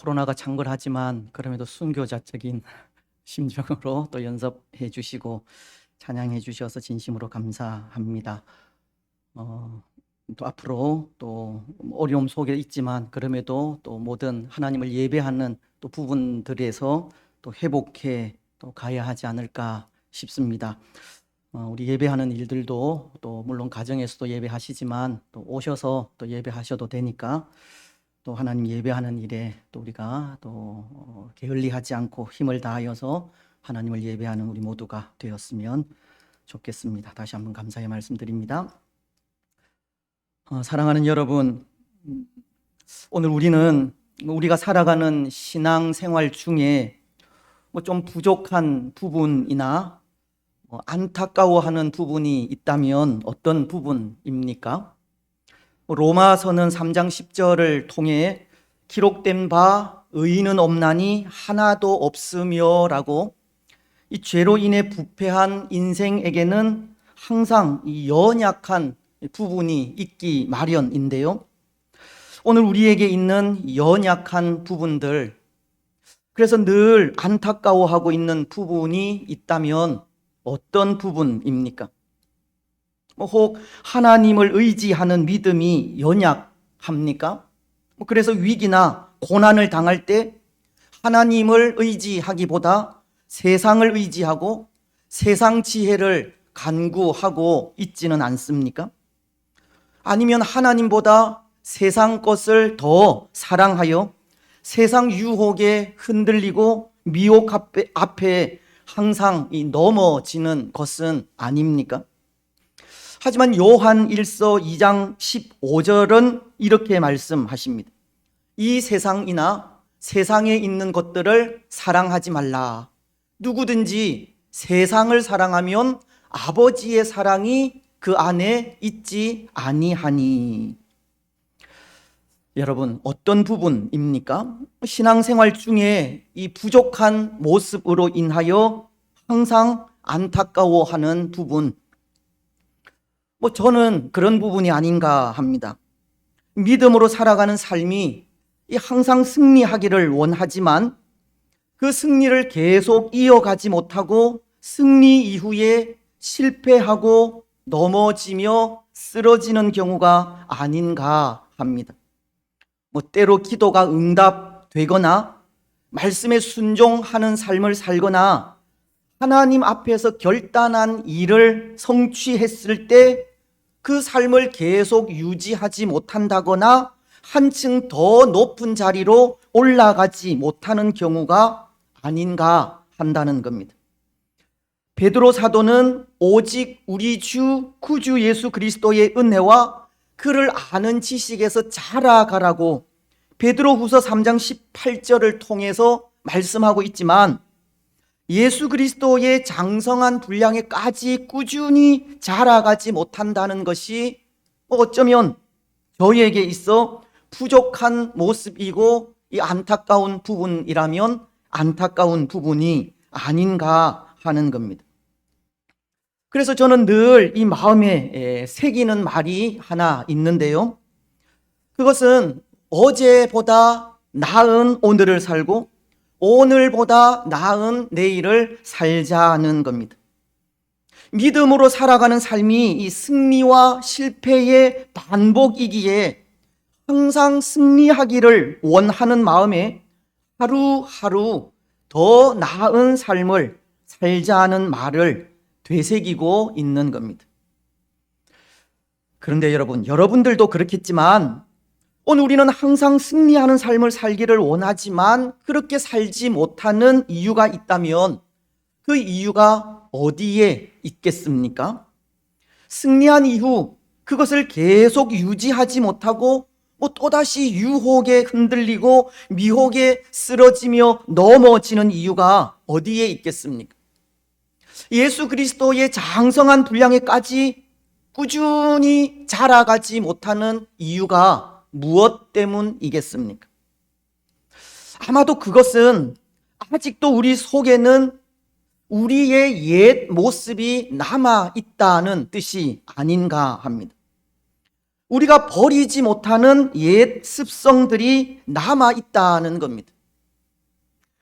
코로나가 창궐하지만 그럼에도 순교자적인 심정으로 또 연습해 주시고 찬양해 주셔서 진심으로 감사합니다. 또 앞으로 또 어려움 속에 있지만 그럼에도 또 모든 하나님을 예배하는 또 부분들에서 또 회복해 또 가야 하지 않을까 싶습니다. 우리 예배하는 일들도 또 물론 가정에서도 예배하시지만 또 오셔서 또 예배하셔도 되니까 또 하나님 예배하는 일에 또 우리가 또 게을리하지 않고 힘을 다하여서 하나님을 예배하는 우리 모두가 되었으면 좋겠습니다. 다시 한번 감사의 말씀드립니다. 사랑하는 여러분, 오늘 우리가 살아가는 신앙생활 중에 좀 부족한 부분이나 안타까워하는 부분이 있다면 어떤 부분입니까? 로마서는 3장 10절을 통해 기록된 바 의인은 없나니 하나도 없으며 라고 이 죄로 인해 부패한 인생에게는 항상 이 연약한 부분이 있기 마련인데요. 오늘 우리에게 있는 연약한 부분들, 그래서 늘 안타까워하고 있는 부분이 있다면 어떤 부분입니까? 혹 하나님을 의지하는 믿음이 연약합니까? 그래서 위기나 고난을 당할 때 하나님을 의지하기보다 세상을 의지하고 세상 지혜를 간구하고 있지는 않습니까? 아니면 하나님보다 세상 것을 더 사랑하여 세상 유혹에 흔들리고 미혹 앞에 항상 넘어지는 것은 아닙니까? 하지만 요한 1서 2장 15절은 이렇게 말씀하십니다. 이 세상이나 세상에 있는 것들을 사랑하지 말라. 누구든지 세상을 사랑하면 아버지의 사랑이 그 안에 있지 아니하니. 여러분, 어떤 부분입니까? 신앙생활 중에 이 부족한 모습으로 인하여 항상 안타까워하는 부분, 저는 그런 부분이 아닌가 합니다. 믿음으로 살아가는 삶이 항상 승리하기를 원하지만 그 승리를 계속 이어가지 못하고 승리 이후에 실패하고 넘어지며 쓰러지는 경우가 아닌가 합니다. 때로 기도가 응답되거나 말씀에 순종하는 삶을 살거나 하나님 앞에서 결단한 일을 성취했을 때 그 삶을 계속 유지하지 못한다거나 한층 더 높은 자리로 올라가지 못하는 경우가 아닌가 한다는 겁니다. 베드로 사도는 오직 우리 주 구주 예수 그리스도의 은혜와 그를 아는 지식에서 자라가라고 베드로후서 3장 18절을 통해서 말씀하고 있지만 예수 그리스도의 장성한 분량에까지 꾸준히 자라가지 못한다는 것이 어쩌면 저희에게 있어 부족한 모습이고 이 안타까운 부분이라면 안타까운 부분이 아닌가 하는 겁니다. 그래서 저는 늘 이 마음에 새기는 말이 하나 있는데요. 그것은 어제보다 나은 오늘을 살고 오늘보다 나은 내일을 살자는 겁니다. 믿음으로 살아가는 삶이 이 승리와 실패의 반복이기에 항상 승리하기를 원하는 마음에 하루하루 더 나은 삶을 살자는 말을 되새기고 있는 겁니다. 그런데 여러분들도 그렇겠지만 오늘 우리는 항상 승리하는 삶을 살기를 원하지만 그렇게 살지 못하는 이유가 있다면 그 이유가 어디에 있겠습니까? 승리한 이후 그것을 계속 유지하지 못하고 또다시 유혹에 흔들리고 미혹에 쓰러지며 넘어지는 이유가 어디에 있겠습니까? 예수 그리스도의 장성한 분량에까지 꾸준히 자라가지 못하는 이유가 무엇 때문이겠습니까? 아마도 그것은 아직도 우리 속에는 우리의 옛 모습이 남아 있다는 뜻이 아닌가 합니다. 우리가 버리지 못하는 옛 습성들이 남아 있다는 겁니다.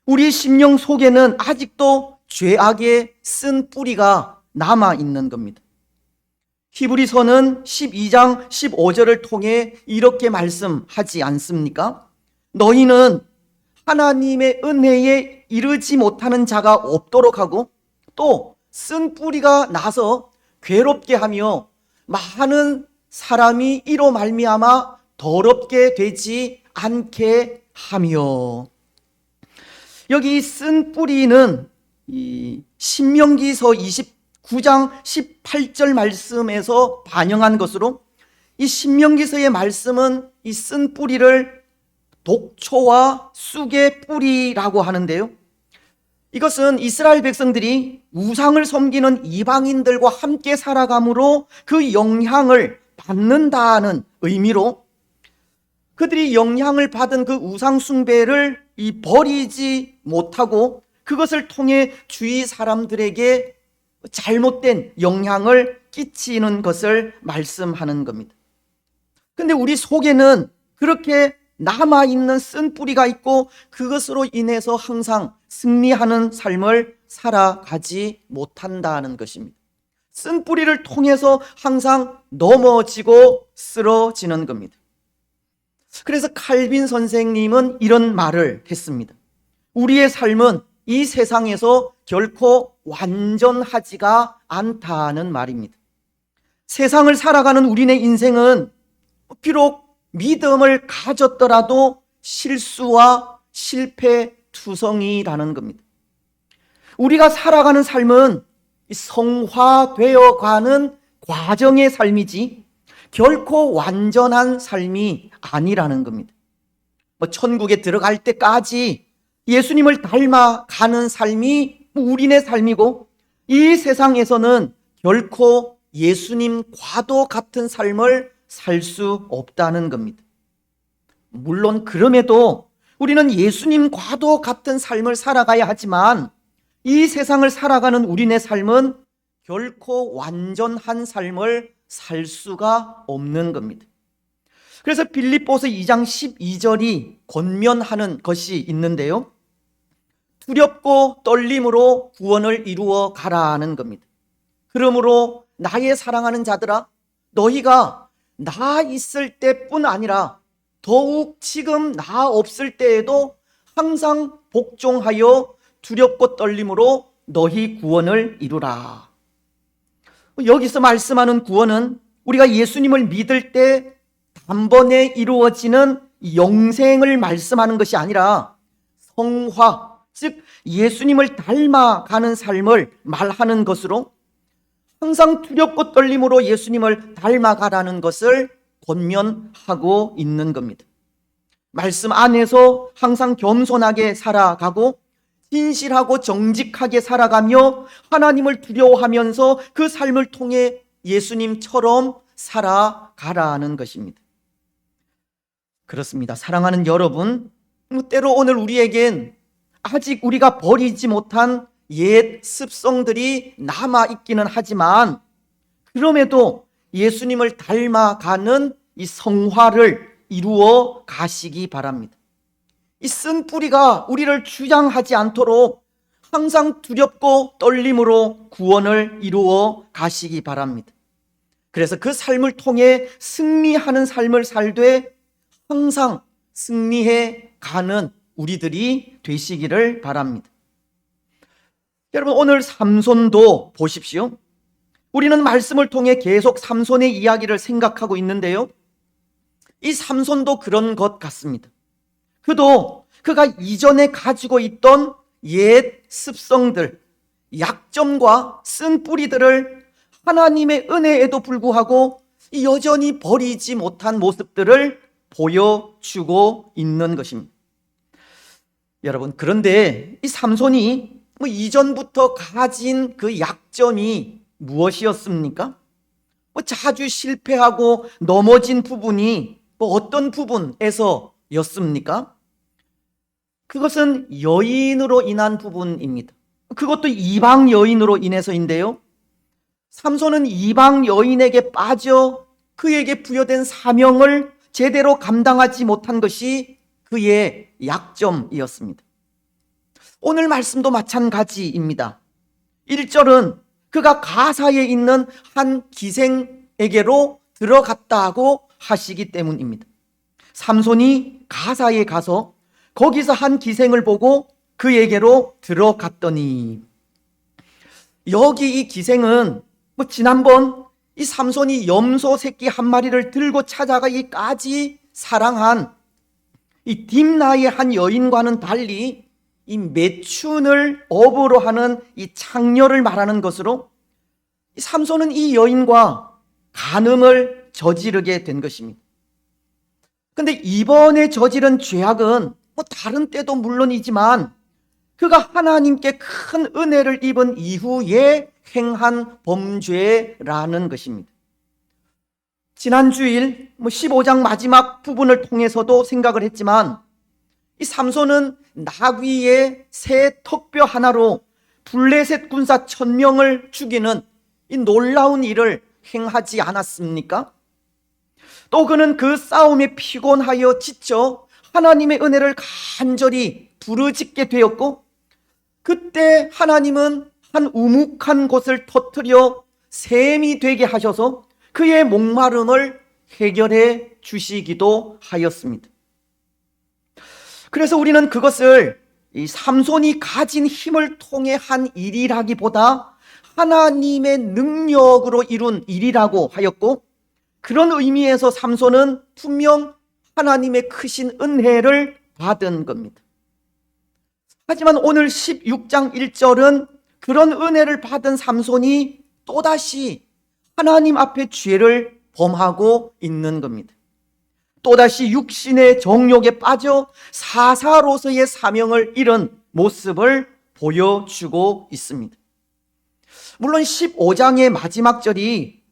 우리 심령 속에는 아직도 죄악의 쓴 뿌리가 남아 있는 겁니다. 히브리서는 12장 15절을 통해 이렇게 말씀하지 않습니까? 너희는 하나님의 은혜에 이르지 못하는 자가 없도록 하고 또 쓴 뿌리가 나서 괴롭게 하며 많은 사람이 이로 말미암아 더럽게 되지 않게 하며. 여기 쓴 뿌리는 이 신명기서 29장 18절 말씀에서 반영한 것으로, 이 신명기서의 말씀은 이 쓴 뿌리를 독초와 쑥의 뿌리라고 하는데요, 이것은 이스라엘 백성들이 우상을 섬기는 이방인들과 함께 살아감으로 그 영향을 받는다는 의미로, 그들이 영향을 받은 그 우상 숭배를 버리지 못하고 그것을 통해 주위 사람들에게 잘못된 영향을 끼치는 것을 말씀하는 겁니다. 근데 우리 속에는 그렇게 남아있는 쓴 뿌리가 있고 그것으로 인해서 항상 승리하는 삶을 살아가지 못한다는 것입니다. 쓴 뿌리를 통해서 항상 넘어지고 쓰러지는 겁니다. 그래서 칼빈 선생님은 이런 말을 했습니다. 우리의 삶은 이 세상에서 결코 완전하지가 않다는 말입니다. 세상을 살아가는 우리의 인생은 비록 믿음을 가졌더라도 실수와 실패 투성이라는 겁니다. 우리가 살아가는 삶은 성화되어 가는 과정의 삶이지 결코 완전한 삶이 아니라는 겁니다. 천국에 들어갈 때까지 예수님을 닮아가는 삶이 우리의 삶이고, 이 세상에서는 결코 예수님과도 같은 삶을 살 수 없다는 겁니다. 물론 그럼에도 우리는 예수님과도 같은 삶을 살아가야 하지만 이 세상을 살아가는 우리의 삶은 결코 완전한 삶을 살 수가 없는 겁니다. 그래서 빌립보서 2장 12절이 권면하는 것이 있는데요, 두렵고 떨림으로 구원을 이루어 가라는 겁니다. 그러므로 나의 사랑하는 자들아, 너희가 나 있을 때뿐 아니라 더욱 지금 나 없을 때에도 항상 복종하여 두렵고 떨림으로 너희 구원을 이루라. 여기서 말씀하는 구원은 우리가 예수님을 믿을 때 단번에 이루어지는 영생을 말씀하는 것이 아니라 성화, 즉 예수님을 닮아가는 삶을 말하는 것으로, 항상 두렵고 떨림으로 예수님을 닮아가라는 것을 권면하고 있는 겁니다. 말씀 안에서 항상 겸손하게 살아가고 진실하고 정직하게 살아가며 하나님을 두려워하면서 그 삶을 통해 예수님처럼 살아가라는 것입니다. 그렇습니다. 사랑하는 여러분, 때로 오늘 우리에겐 아직 우리가 버리지 못한 옛 습성들이 남아있기는 하지만 그럼에도 예수님을 닮아가는 이 성화를 이루어 가시기 바랍니다. 이 쓴 뿌리가 우리를 주장하지 않도록 항상 두렵고 떨림으로 구원을 이루어 가시기 바랍니다. 그래서 그 삶을 통해 승리하는 삶을 살되 항상 승리해 가는 우리들이 되시기를 바랍니다. 여러분, 오늘 삼손도 보십시오. 우리는 말씀을 통해 계속 삼손의 이야기를 생각하고 있는데요, 이 삼손도 그런 것 같습니다. 그가 이전에 가지고 있던 옛 습성들, 약점과 쓴 뿌리들을 하나님의 은혜에도 불구하고 여전히 버리지 못한 모습들을 보여주고 있는 것입니다. 여러분, 그런데 이 삼손이 이전부터 가진 그 약점이 무엇이었습니까? 자주 실패하고 넘어진 부분이 어떤 부분에서였습니까? 그것은 여인으로 인한 부분입니다. 그것도 이방 여인으로 인해서인데요, 삼손은 이방 여인에게 빠져 그에게 부여된 사명을 제대로 감당하지 못한 것이 그의 약점이었습니다. 오늘 말씀도 마찬가지입니다. 1절은 그가 가사에 있는 한 기생에게로 들어갔다고 하시기 때문입니다. 삼손이 가사에 가서 거기서 한 기생을 보고 그에게로 들어갔더니, 여기 이 기생은 지난번 이 삼손이 염소 새끼 한 마리를 들고 찾아가기까지 사랑한 이 딥나의 한 여인과는 달리 이 매춘을 업으로 하는 이 창녀를 말하는 것으로 이 삼손은 이 여인과 간음을 저지르게 된 것입니다. 그런데 이번에 저지른 죄악은 다른 때도 물론이지만 그가 하나님께 큰 은혜를 입은 이후에 행한 범죄라는 것입니다. 지난 주일 15장 마지막 부분을 통해서도 생각을 했지만, 이 삼손은 나귀의 새 턱뼈 하나로 블레셋 군사 1000명을 죽이는 이 놀라운 일을 행하지 않았습니까? 또 그는 그 싸움에 피곤하여 지쳐 하나님의 은혜를 간절히 부르짖게 되었고, 그때 하나님은 한 우묵한 곳을 터뜨려 샘이 되게 하셔서 그의 목마름을 해결해 주시기도 하였습니다. 그래서 우리는 그것을 이 삼손이 가진 힘을 통해 한 일이라기보다 하나님의 능력으로 이룬 일이라고 하였고, 그런 의미에서 삼손은 분명 하나님의 크신 은혜를 받은 겁니다. 하지만 오늘 16장 1절은 그런 은혜를 받은 삼손이 또다시 하나님 앞에 죄를 범하고 있는 겁니다. 또다시 육신의 정욕에 빠져 사사로서의 사명을 잃은 모습을 보여주고 있습니다. 물론 15장의 마지막 절이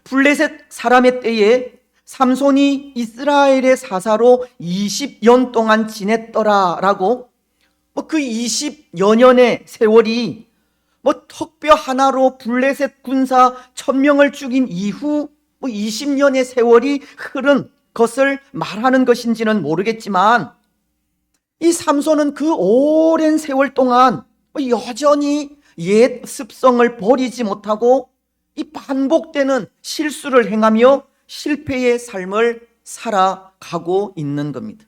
블레셋 사람의 때에 삼손이 이스라엘의 사사로 20년 동안 지냈더라라고, 그 20여 년의 세월이 턱뼈 하나로 블레셋 군사 1000명을 죽인 이후 20년의 세월이 흐른 것을 말하는 것인지는 모르겠지만, 이 삼손은 그 오랜 세월 동안 여전히 옛 습성을 버리지 못하고 이 반복되는 실수를 행하며 실패의 삶을 살아가고 있는 겁니다.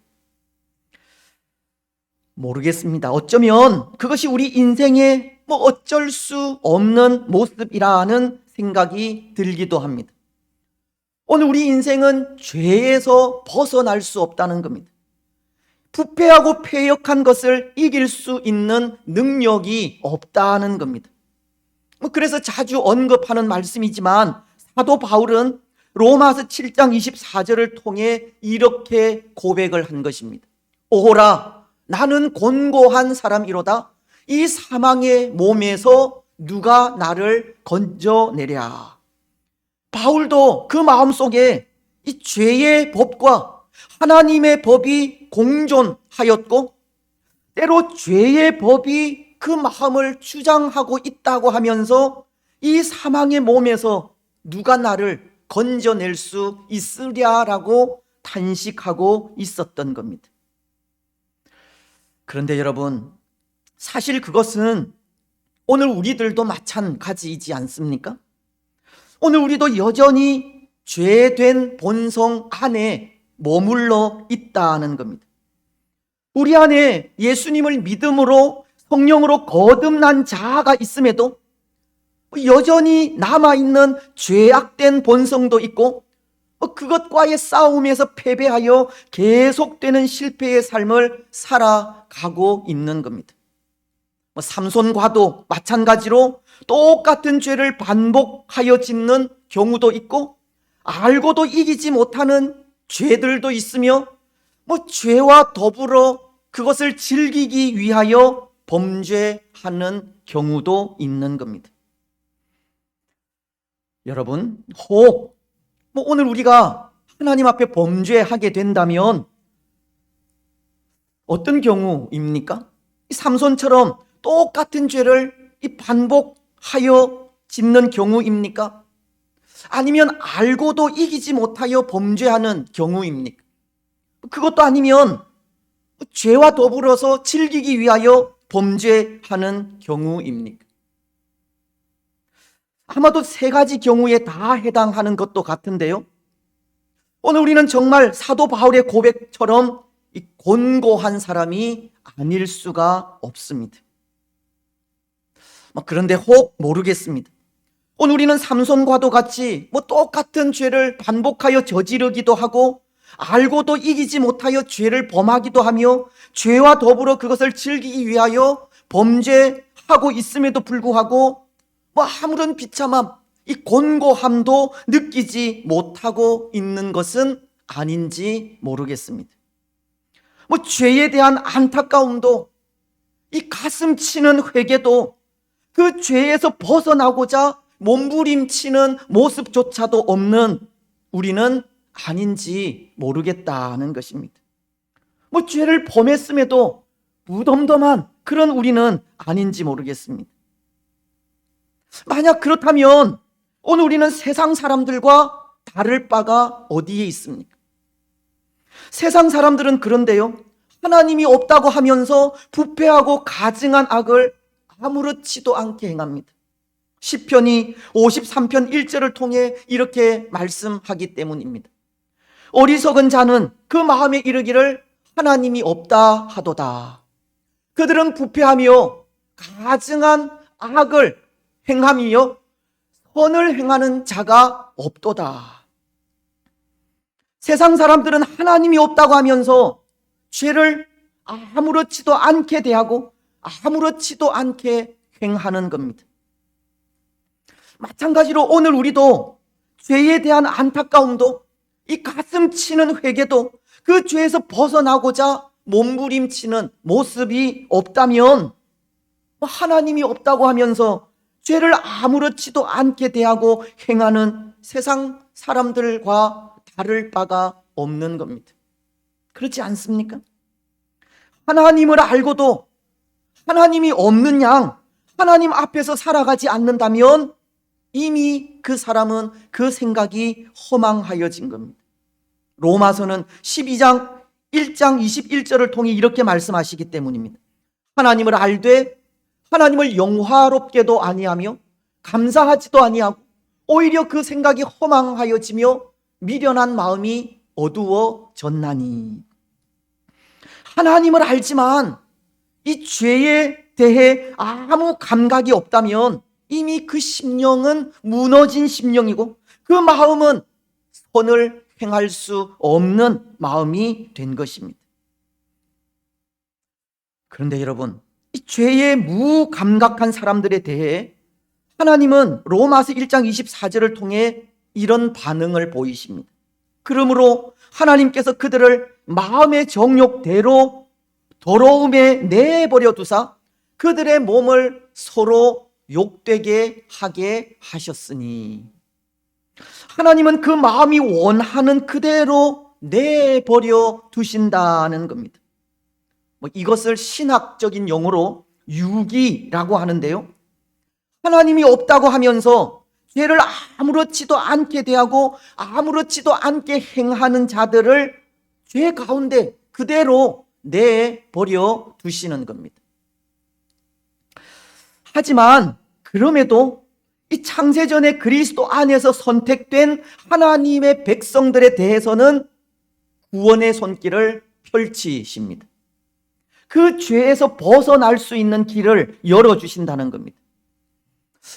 모르겠습니다. 어쩌면 그것이 우리 인생의 어쩔 수 없는 모습이라는 생각이 들기도 합니다. 오늘 우리 인생은 죄에서 벗어날 수 없다는 겁니다. 부패하고 패역한 것을 이길 수 있는 능력이 없다는 겁니다. 그래서 자주 언급하는 말씀이지만 사도 바울은 로마서 7장 24절을 통해 이렇게 고백을 한 것입니다. 오호라, 나는 곤고한 사람이로다. 이 사망의 몸에서 누가 나를 건져내랴. 바울도 그 마음속에 이 죄의 법과 하나님의 법이 공존하였고, 때로 죄의 법이 그 마음을 주장하고 있다고 하면서 이 사망의 몸에서 누가 나를 건져낼 수 있으랴라고 탄식하고 있었던 겁니다. 그런데 여러분, 사실 그것은 오늘 우리들도 마찬가지이지 않습니까? 오늘 우리도 여전히 죄된 본성 안에 머물러 있다는 겁니다. 우리 안에 예수님을 믿음으로 성령으로 거듭난 자아가 있음에도 여전히 남아있는 죄악된 본성도 있고, 그것과의 싸움에서 패배하여 계속되는 실패의 삶을 살아가고 있는 겁니다. 삼손과도 마찬가지로 똑같은 죄를 반복하여 짓는 경우도 있고, 알고도 이기지 못하는 죄들도 있으며, 죄와 더불어 그것을 즐기기 위하여 범죄하는 경우도 있는 겁니다. 여러분, 혹 오늘 우리가 하나님 앞에 범죄하게 된다면 어떤 경우입니까? 삼손처럼 똑같은 죄를 반복하여 짓는 경우입니까? 아니면 알고도 이기지 못하여 범죄하는 경우입니까? 그것도 아니면 죄와 더불어서 즐기기 위하여 범죄하는 경우입니까? 아마도 세 가지 경우에 다 해당하는 것도 같은데요. 오늘 우리는 정말 사도 바울의 고백처럼 이 곤고한 사람이 아닐 수가 없습니다. 그런데 혹 모르겠습니다. 오늘 우리는 삼손과도 같이 똑같은 죄를 반복하여 저지르기도 하고 알고도 이기지 못하여 죄를 범하기도 하며 죄와 더불어 그것을 즐기기 위하여 범죄하고 있음에도 불구하고 아무런 비참함, 이 곤고함도 느끼지 못하고 있는 것은 아닌지 모르겠습니다. 죄에 대한 안타까움도, 이 가슴 치는 회개도, 그 죄에서 벗어나고자 몸부림치는 모습조차도 없는 우리는 아닌지 모르겠다는 것입니다. 죄를 범했음에도 무덤덤한 그런 우리는 아닌지 모르겠습니다. 만약 그렇다면 오늘 우리는 세상 사람들과 다를 바가 어디에 있습니까? 세상 사람들은 그런데요, 하나님이 없다고 하면서 부패하고 가증한 악을 아무렇지도 않게 행합니다. 시편이 53편 1절을 통해 이렇게 말씀하기 때문입니다. 어리석은 자는 그 마음에 이르기를 하나님이 없다 하도다. 그들은 부패하며 가증한 악을 행함이요 선을 행하는 자가 없도다. 세상 사람들은 하나님이 없다고 하면서 죄를 아무렇지도 않게 대하고 아무렇지도 않게 행하는 겁니다. 마찬가지로 오늘 우리도 죄에 대한 안타까움도, 이 가슴 치는 회개도, 그 죄에서 벗어나고자 몸부림치는 모습이 없다면 하나님이 없다고 하면서 죄를 아무렇지도 않게 대하고 행하는 세상 사람들과 다를 바가 없는 겁니다. 그렇지 않습니까? 하나님을 알고도 하나님이 없는 양, 하나님 앞에서 살아가지 않는다면 이미 그 사람은 그 생각이 허망하여진 겁니다. 로마서는 12장 1장 21절을 통해 이렇게 말씀하시기 때문입니다. 하나님을 알되 하나님을 영화롭게도 아니하며 감사하지도 아니하고 오히려 그 생각이 허망하여지며 미련한 마음이 어두워졌나니. 하나님을 알지만 이 죄에 대해 아무 감각이 없다면 이미 그 심령은 무너진 심령이고 그 마음은 선을 행할 수 없는 마음이 된 것입니다. 그런데 여러분, 이 죄에 무감각한 사람들에 대해 하나님은 로마서 1장 24절을 통해 이런 반응을 보이십니다. 그러므로 하나님께서 그들을 마음의 정욕대로 더러움에 내버려 두사 그들의 몸을 서로 욕되게 하게 하셨으니. 하나님은 그 마음이 원하는 그대로 내버려 두신다는 겁니다. 이것을 신학적인 용어로 유기라고 하는데요, 하나님이 없다고 하면서 죄를 아무렇지도 않게 대하고 아무렇지도 않게 행하는 자들을 죄 가운데 그대로 내버려 두시는 겁니다. 하지만 그럼에도 이 창세전에 그리스도 안에서 선택된 하나님의 백성들에 대해서는 구원의 손길을 펼치십니다. 그 죄에서 벗어날 수 있는 길을 열어주신다는 겁니다.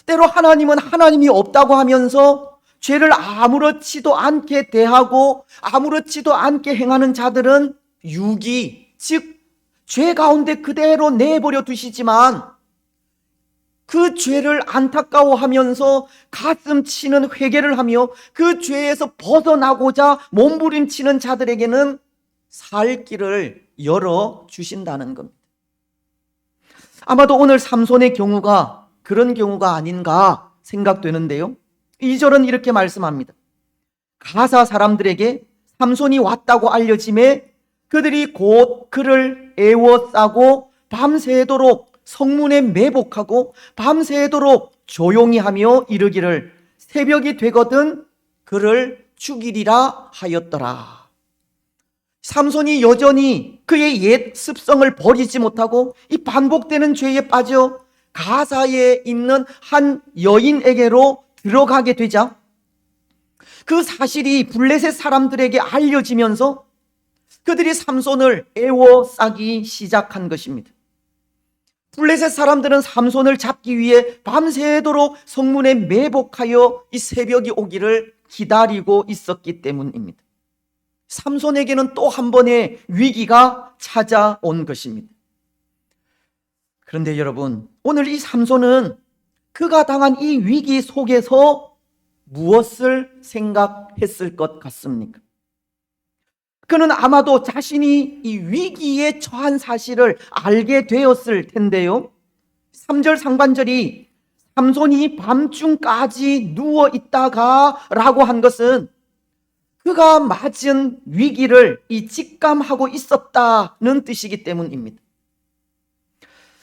때로 하나님은 하나님이 없다고 하면서 죄를 아무렇지도 않게 대하고 아무렇지도 않게 행하는 자들은 유기, 즉 죄 가운데 그대로 내버려 두시지만 그 죄를 안타까워하면서 가슴 치는 회개를 하며 그 죄에서 벗어나고자 몸부림치는 자들에게는 살 길을 열어주신다는 겁니다. 아마도 오늘 삼손의 경우가 그런 경우가 아닌가 생각되는데요, 2절은 이렇게 말씀합니다. 가사 사람들에게 삼손이 왔다고 알려짐에 그들이 곧 그를 애워싸고 밤새도록 성문에 매복하고 밤새도록 조용히 하며 이르기를 새벽이 되거든 그를 죽이리라 하였더라. 삼손이 여전히 그의 옛 습성을 버리지 못하고 이 반복되는 죄에 빠져 가사에 있는 한 여인에게로 들어가게 되자 그 사실이 블레셋 사람들에게 알려지면서 그들이 삼손을 애워싸기 시작한 것입니다. 블레셋 사람들은 삼손을 잡기 위해 밤새도록 성문에 매복하여 이 새벽이 오기를 기다리고 있었기 때문입니다. 삼손에게는 또 한 번의 위기가 찾아온 것입니다. 그런데 여러분, 오늘 이 삼손은 그가 당한 이 위기 속에서 무엇을 생각했을 것 같습니까? 그는 아마도 자신이 이 위기에 처한 사실을 알게 되었을 텐데요. 3절 상반절이 삼손이 밤중까지 누워 있다가 라고 한 것은 그가 맞은 위기를 이 직감하고 있었다는 뜻이기 때문입니다.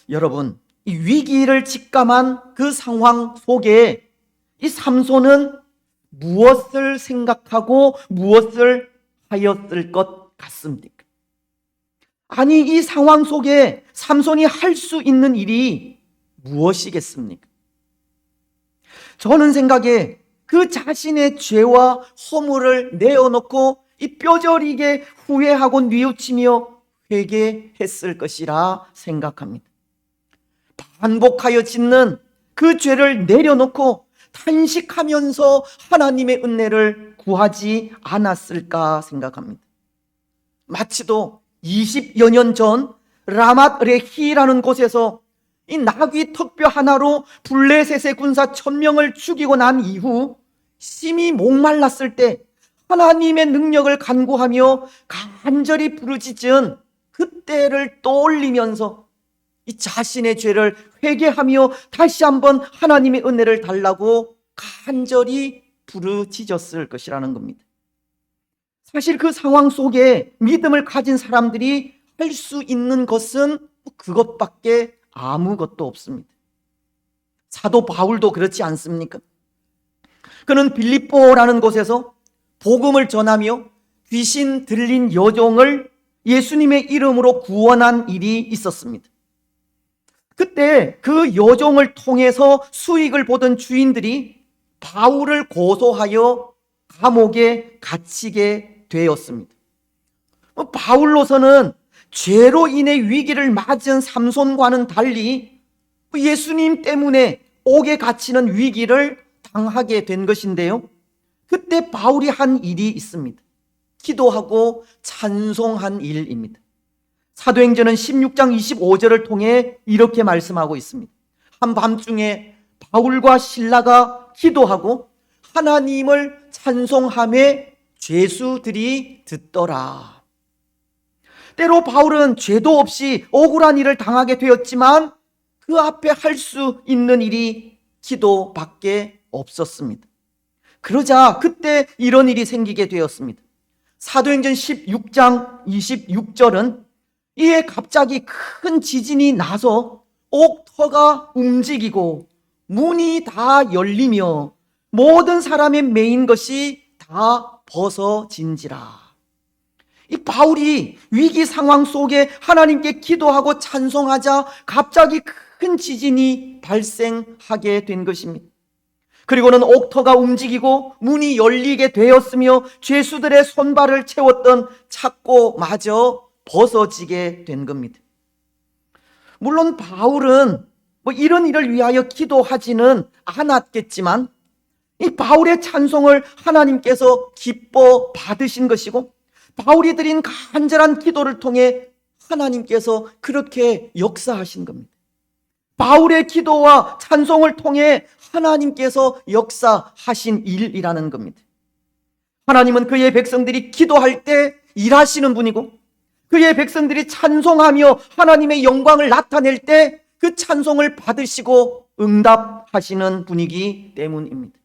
여러분, 이 위기를 직감한 그 상황 속에 이 삼손은 무엇을 생각하고 무엇을 하였을 것 같습니까? 아니, 이 상황 속에 삼손이 할 수 있는 일이 무엇이겠습니까? 저는 생각에 그 자신의 죄와 허물을 내어놓고 이 뼈저리게 후회하고 뉘우치며 회개했을 것이라 생각합니다. 반복하여 짓는 그 죄를 내려놓고 탄식하면서 하나님의 은혜를 구하지 않았을까 생각합니다. 마치도 20여 년 전 라맛 레히라는 곳에서 이 나귀 턱뼈 하나로 블레셋의 군사 1000명을 죽이고 난 이후 심히 목말랐을 때 하나님의 능력을 간구하며 간절히 부르짖은 그때를 떠올리면서 이 자신의 죄를 회개하며 다시 한번 하나님의 은혜를 달라고 간절히 부르짖었을 것이라는 겁니다. 사실 그 상황 속에 믿음을 가진 사람들이 할 수 있는 것은 그것밖에 아무것도 없습니다. 사도 바울도 그렇지 않습니까? 그는 빌립보라는 곳에서 복음을 전하며 귀신 들린 여종을 예수님의 이름으로 구원한 일이 있었습니다. 그때 그 여종을 통해서 수익을 보던 주인들이 바울을 고소하여 감옥에 갇히게 되었습니다. 바울로서는 죄로 인해 위기를 맞은 삼손과는 달리 예수님 때문에 옥에 갇히는 위기를 당하게 된 것인데요. 그때 바울이 한 일이 있습니다. 기도하고 찬송한 일입니다. 사도행전은 16장 25절을 통해 이렇게 말씀하고 있습니다. 한밤중에 바울과 실라가 기도하고 하나님을 찬송하며 죄수들이 듣더라. 때로 바울은 죄도 없이 억울한 일을 당하게 되었지만 그 앞에 할 수 있는 일이 기도밖에 없었습니다. 그러자 그때 이런 일이 생기게 되었습니다. 사도행전 16장 26절은 이에 갑자기 큰 지진이 나서 옥터가 움직이고 문이 다 열리며 모든 사람의 매인 것이 다 벗어진지라. 이 바울이 위기 상황 속에 하나님께 기도하고 찬송하자 갑자기 큰 지진이 발생하게 된 것입니다. 그리고는 옥터가 움직이고 문이 열리게 되었으며 죄수들의 손발을 채웠던 착고마저 벗어지게 된 겁니다. 물론 바울은 이런 일을 위하여 기도하지는 않았겠지만 이 바울의 찬송을 하나님께서 기뻐 받으신 것이고 바울이 드린 간절한 기도를 통해 하나님께서 그렇게 역사하신 겁니다. 바울의 기도와 찬송을 통해 하나님께서 역사하신 일이라는 겁니다. 하나님은 그의 백성들이 기도할 때 일하시는 분이고 그의 백성들이 찬송하며 하나님의 영광을 나타낼 때 그 찬송을 받으시고 응답하시는 분이기 때문입니다.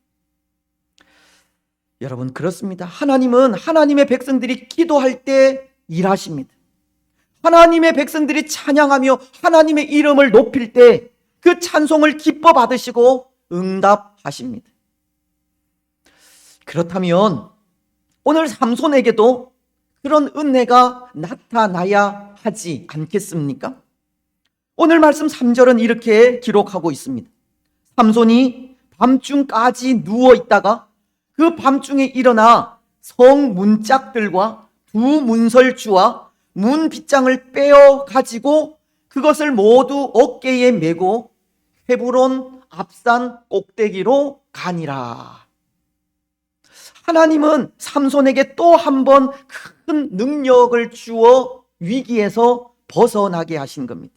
여러분, 그렇습니다. 하나님은 하나님의 백성들이 기도할 때 일하십니다. 하나님의 백성들이 찬양하며 하나님의 이름을 높일 때 그 찬송을 기뻐 받으시고 응답하십니다. 그렇다면 오늘 삼손에게도 그런 은혜가 나타나야 하지 않겠습니까? 오늘 말씀 3절은 이렇게 기록하고 있습니다. 삼손이 밤중까지 누워 있다가 그 밤중에 일어나 성 문짝들과 두 문설주와 문 빗장을 빼어 가지고 그것을 모두 어깨에 메고 헤브론 앞산 꼭대기로 가니라. 하나님은 삼손에게 또 한 번 큰 능력을 주어 위기에서 벗어나게 하신 겁니다.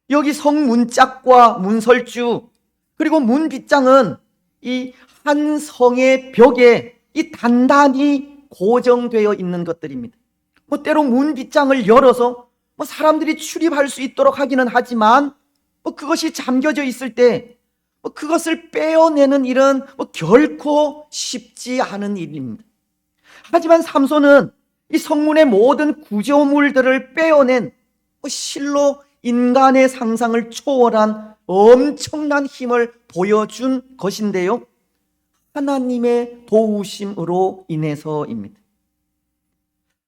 여기 성 문짝과 문설주 그리고 문 빗장은 이 한 성의 벽에 이 단단히 고정되어 있는 것들입니다. 때로 문 빗장을 열어서 사람들이 출입할 수 있도록 하기는 하지만 그것이 잠겨져 있을 때 그것을 빼어내는 일은 결코 쉽지 않은 일입니다. 하지만 삼손은 이 성문의 모든 구조물들을 빼어낸 실로 인간의 상상을 초월한 엄청난 힘을 보여준 것인데요, 하나님의 도우심으로 인해서입니다.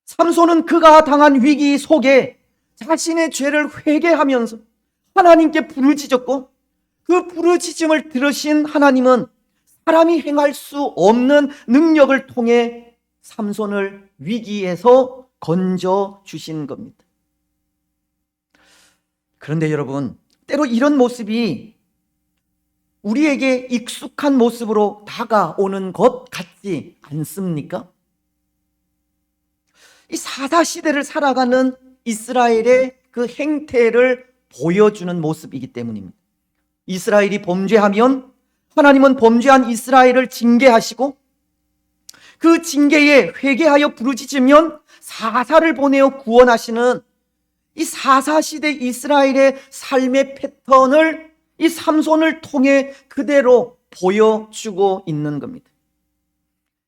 삼손은 그가 당한 위기 속에 자신의 죄를 회개하면서 하나님께 부르짖었고, 그 부르짖음을 들으신 하나님은 사람이 행할 수 없는 능력을 통해 삼손을 위기에서 건져 주신 겁니다. 그런데 여러분, 때로 이런 모습이 우리에게 익숙한 모습으로 다가오는 것 같지 않습니까? 이 사사시대를 살아가는 이스라엘의 그 행태를 보여주는 모습이기 때문입니다. 이스라엘이 범죄하면 하나님은 범죄한 이스라엘을 징계하시고, 그 징계에 회개하여 부르짖으면 사사를 보내어 구원하시는 이 사사시대 이스라엘의 삶의 패턴을 이 삼손을 통해 그대로 보여주고 있는 겁니다.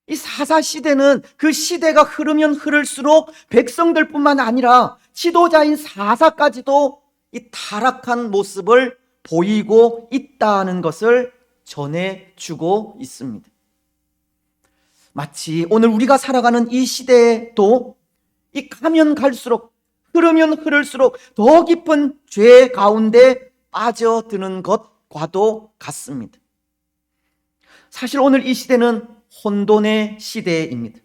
이 사사시대는 그 시대가 흐르면 흐를수록 백성들뿐만 아니라 지도자인 사사까지도 이 타락한 모습을 보이고 있다는 것을 전해주고 있습니다. 마치 오늘 우리가 살아가는 이 시대에도 이 가면 갈수록, 흐르면 흐를수록 더 깊은 죄 가운데 빠져드는 것과도 같습니다. 사실 오늘 이 시대는 혼돈의 시대입니다.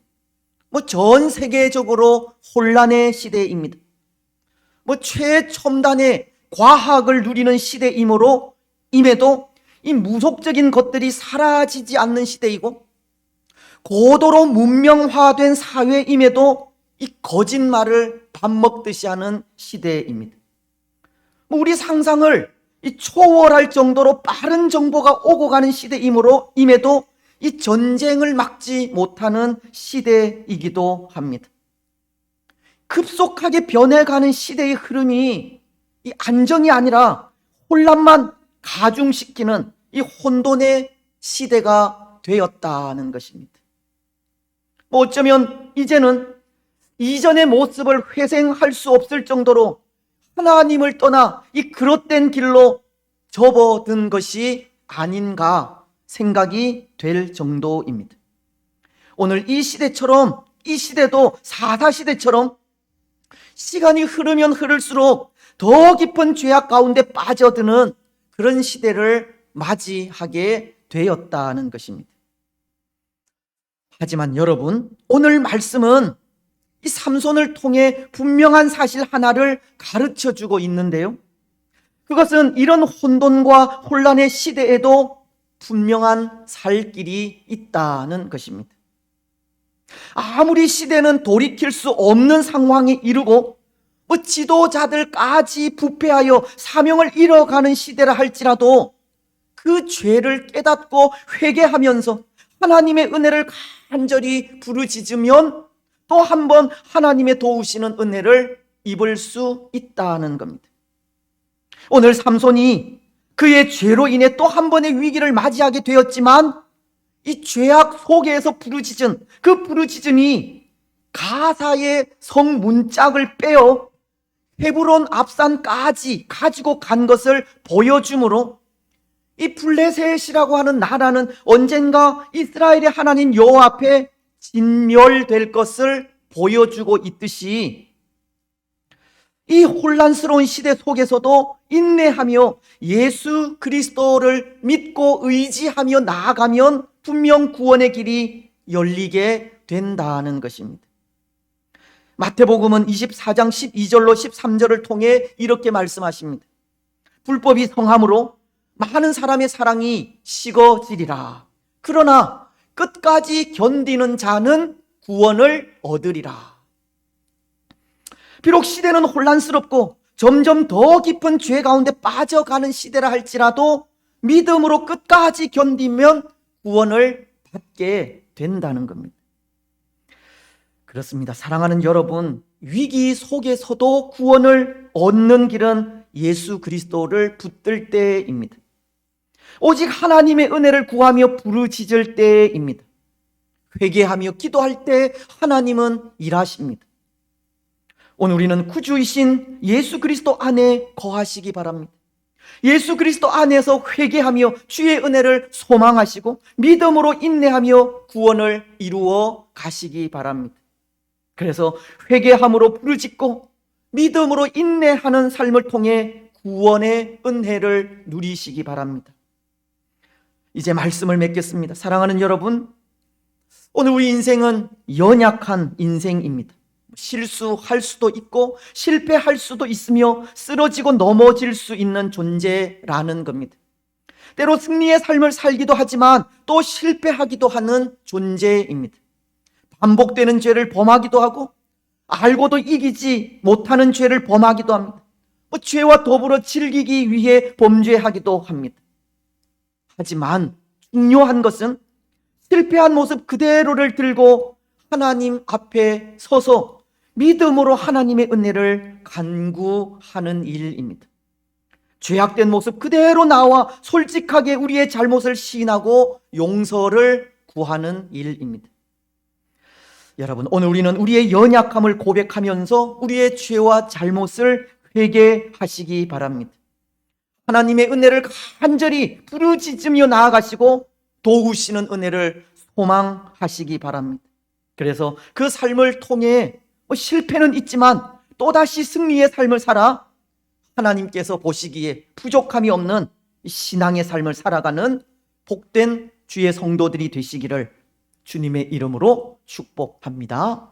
전 세계적으로 혼란의 시대입니다. 최첨단의 과학을 누리는 시대이므로 임에도 이 무속적인 것들이 사라지지 않는 시대이고, 고도로 문명화된 사회임에도 이 거짓말을 밥 먹듯이 하는 시대입니다. 우리 상상을 초월할 정도로 빠른 정보가 오고 가는 시대이므로 임에도 이 전쟁을 막지 못하는 시대이기도 합니다. 급속하게 변해가는 시대의 흐름이 이 안정이 아니라 혼란만 가중시키는 이 혼돈의 시대가 되었다는 것입니다. 어쩌면 이제는 이전의 모습을 회생할 수 없을 정도로 하나님을 떠나 이 그릇된 길로 접어든 것이 아닌가 생각이 될 정도입니다. 오늘 이 시대처럼, 이 시대도 사사시대처럼 시간이 흐르면 흐를수록 더 깊은 죄악 가운데 빠져드는 그런 시대를 맞이하게 되었다는 것입니다. 하지만 여러분, 오늘 말씀은 이 삼손을 통해 분명한 사실 하나를 가르쳐 주고 있는데요, 그것은 이런 혼돈과 혼란의 시대에도 분명한 살 길이 있다는 것입니다. 아무리 시대는 돌이킬 수 없는 상황에 이르고 지도자들까지 부패하여 사명을 잃어가는 시대라 할지라도 그 죄를 깨닫고 회개하면서 하나님의 은혜를 간절히 부르짖으면 또 한 번 하나님의 도우시는 은혜를 입을 수 있다는 겁니다. 오늘 삼손이 그의 죄로 인해 또 한 번의 위기를 맞이하게 되었지만, 이 죄악 속에서 부르짖은 그 부르짖음이 가사의 성문짝을 빼어 헤브론 앞산까지 가지고 간 것을 보여주므로 이 블레셋이라고 하는 나라는 언젠가 이스라엘의 하나님 여호와 앞에 진멸될 것을 보여주고 있듯이 이 혼란스러운 시대 속에서도 인내하며 예수 그리스도를 믿고 의지하며 나아가면 분명 구원의 길이 열리게 된다는 것입니다. 마태복음은 24장 12절로 13절을 통해 이렇게 말씀하십니다. 불법이 성함으로 많은 사람의 사랑이 식어지리라. 그러나 끝까지 견디는 자는 구원을 얻으리라. 비록 시대는 혼란스럽고 점점 더 깊은 죄 가운데 빠져가는 시대라 할지라도 믿음으로 끝까지 견디면 구원을 받게 된다는 겁니다. 그렇습니다. 사랑하는 여러분, 위기 속에서도 구원을 얻는 길은 예수 그리스도를 붙들 때입니다. 오직 하나님의 은혜를 구하며 부르짖을 때입니다. 회개하며 기도할 때 하나님은 일하십니다. 오늘 우리는 구주이신 예수 그리스도 안에 거하시기 바랍니다. 예수 그리스도 안에서 회개하며 주의 은혜를 소망하시고 믿음으로 인내하며 구원을 이루어 가시기 바랍니다. 그래서 회개함으로 부르짖고 믿음으로 인내하는 삶을 통해 구원의 은혜를 누리시기 바랍니다. 이제 말씀을 맺겠습니다. 사랑하는 여러분, 오늘 우리 인생은 연약한 인생입니다. 실수할 수도 있고 실패할 수도 있으며 쓰러지고 넘어질 수 있는 존재라는 겁니다. 때로 승리의 삶을 살기도 하지만 또 실패하기도 하는 존재입니다. 반복되는 죄를 범하기도 하고 알고도 이기지 못하는 죄를 범하기도 합니다. 죄와 더불어 즐기기 위해 범죄하기도 합니다. 하지만 중요한 것은 실패한 모습 그대로를 들고 하나님 앞에 서서 믿음으로 하나님의 은혜를 간구하는 일입니다. 죄악된 모습 그대로 나와 솔직하게 우리의 잘못을 시인하고 용서를 구하는 일입니다. 여러분, 오늘 우리는 우리의 연약함을 고백하면서 우리의 죄와 잘못을 회개하시기 바랍니다. 하나님의 은혜를 간절히 부르짖으며 나아가시고 도우시는 은혜를 소망하시기 바랍니다. 그래서 그 삶을 통해 실패는 있지만 또다시 승리의 삶을 살아 하나님께서 보시기에 부족함이 없는 신앙의 삶을 살아가는 복된 주의 성도들이 되시기를 주님의 이름으로 축복합니다.